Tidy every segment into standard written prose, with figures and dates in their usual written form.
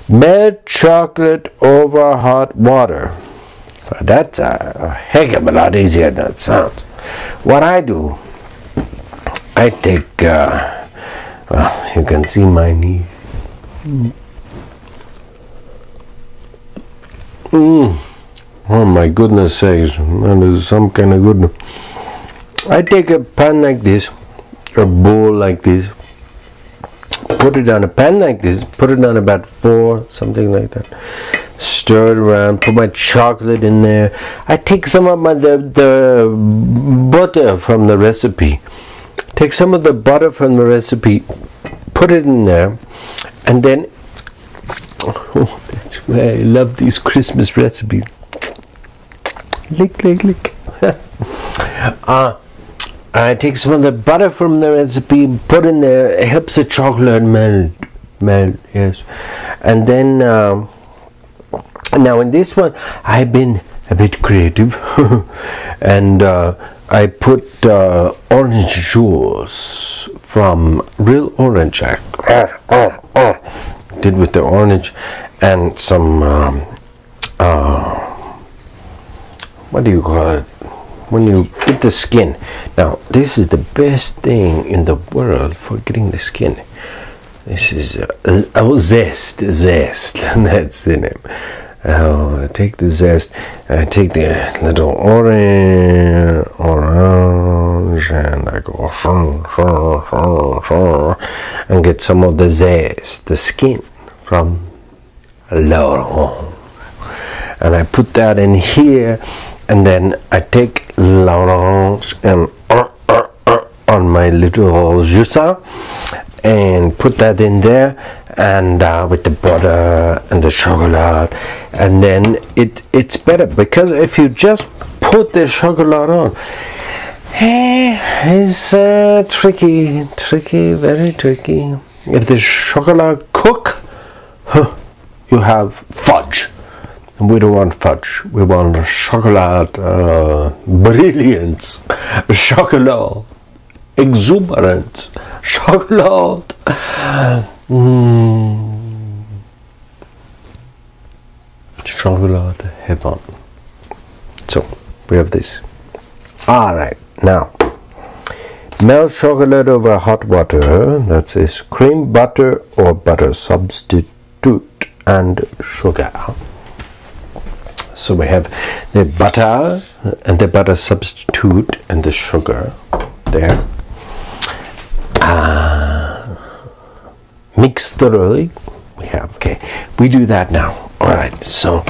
Melt chocolate over hot water. That's a heck of a lot easier than it sounds. What I do, I take, well, you can see my knee. Oh my goodness sakes, that is some kind of goodness. I take a pan like this, a bowl like this, put it on a pan like this, put it on about 4, something like that. Stir it around, put my chocolate in there. I take some of the butter from the recipe. Take some of the butter from the recipe, put it in there, and then, oh, that's why I love these Christmas recipes. Lick, lick, lick. I take some of the butter from the recipe, put in there. It helps the chocolate melt, yes. And then, now in this one, I've been a bit creative, and I put orange juice from real orange. Did with the orange and some, what do you call it? When you get the skin. Now this is the best thing in the world for getting the skin. This is zest, and that's in it. I take the zest, I take the little orange, and I go and get some of the zest, the skin from l'orange, and I put that in here. And then I take l'orange and on my little juicer and put that in there, and with the butter and the chocolate, and then it's better, because if you just put the chocolate on, it's tricky, very tricky. If the chocolate cook, you have fudge. We don't want fudge, we want chocolate brilliance, chocolate exuberance, chocolate chocolate heaven. So we have this. Alright, now melt chocolate over hot water. That is cream, butter or butter substitute, and sugar. So we have the butter and the butter substitute and the sugar there. Mix thoroughly. We have, okay, we do that now. Alright, so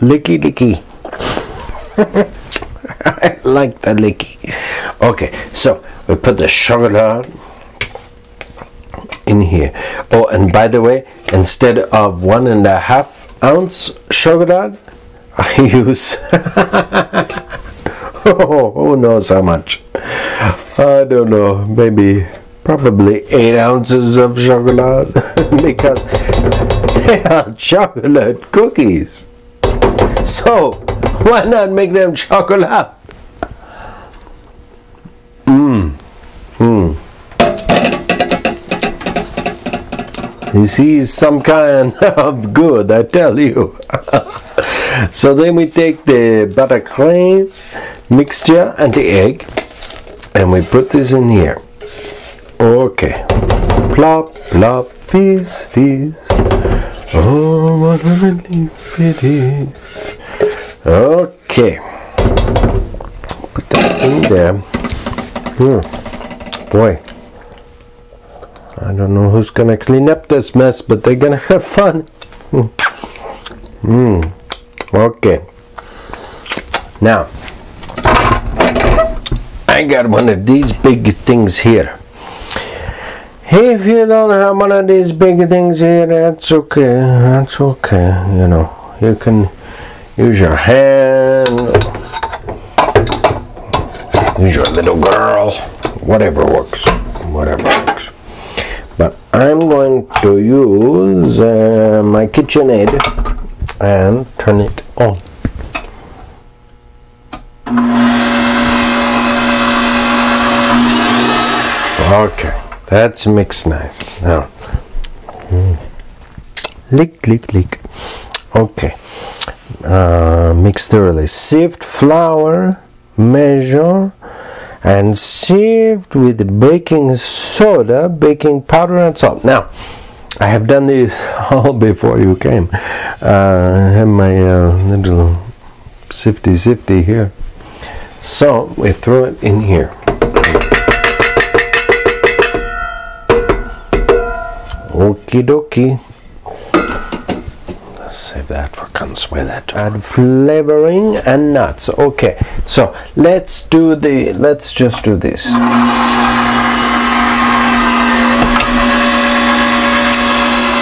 licky licky. I like the licky. Okay, so we put the chocolate in here. Oh, and by the way, instead of 1.5 ounce chocolate, I use who knows how much, I don't know, maybe probably 8 ounces of chocolate because they are chocolate cookies, so why not make them chocolate? You see, some kind of good, I tell you. So then we take the buttercream mixture and the egg, and we put this in here. Okay. Plop, plop, fizz, fizz. Oh, what a relief it is. Okay. Put that in there. Boy. I don't know who's gonna clean up this mess, but they're gonna have fun. Okay. Now, I got one of these big things here. If you don't have one of these big things here, that's okay. That's okay. You know, you can use your hand, use your little girl, whatever works. Whatever works. But I'm going to use my KitchenAid and turn it on. Okay, That's mixed nice. Now, lick, lick, lick. Okay. Mix thoroughly. Sift flour, measure, and sift with baking soda, baking powder, and salt. Now, I have done this all before you came. I have my little sifty here. So we throw it in here. Okie dokie. Save that for consuelo. Add flavoring and nuts. Okay, so let's just do this.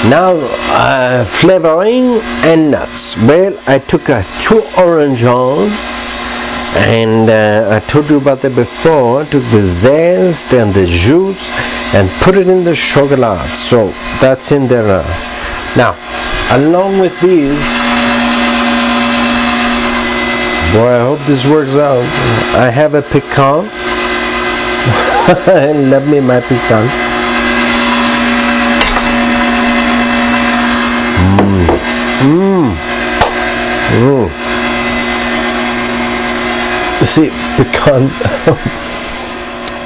Now flavoring and nuts. Well, I took 2 oranges, and I told you about that before. I took the zest and the juice and put it in the chocolate. So that's in there. Now, along with these, boy, I hope this works out. I have a pecan. Love me my pecan. You see, pecan,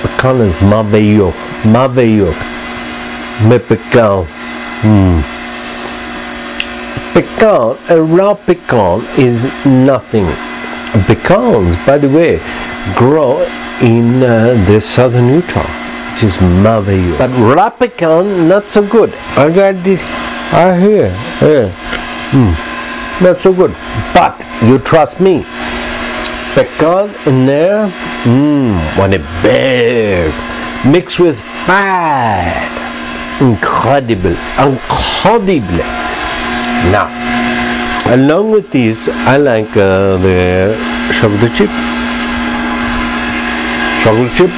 pecan is merveilleux, merveilleux. Mais pecan, pecan, a raw pecan is nothing. Pecans, by the way, grow in the southern Utah, which is merveilleux. But raw pecan, not so good. I got it. I hear. Not so good. But you trust me. Pecan in there, what a big, mixed with fat. Incredible, incredible. Now, along with these, I like the chocolate chip. Chocolate chip.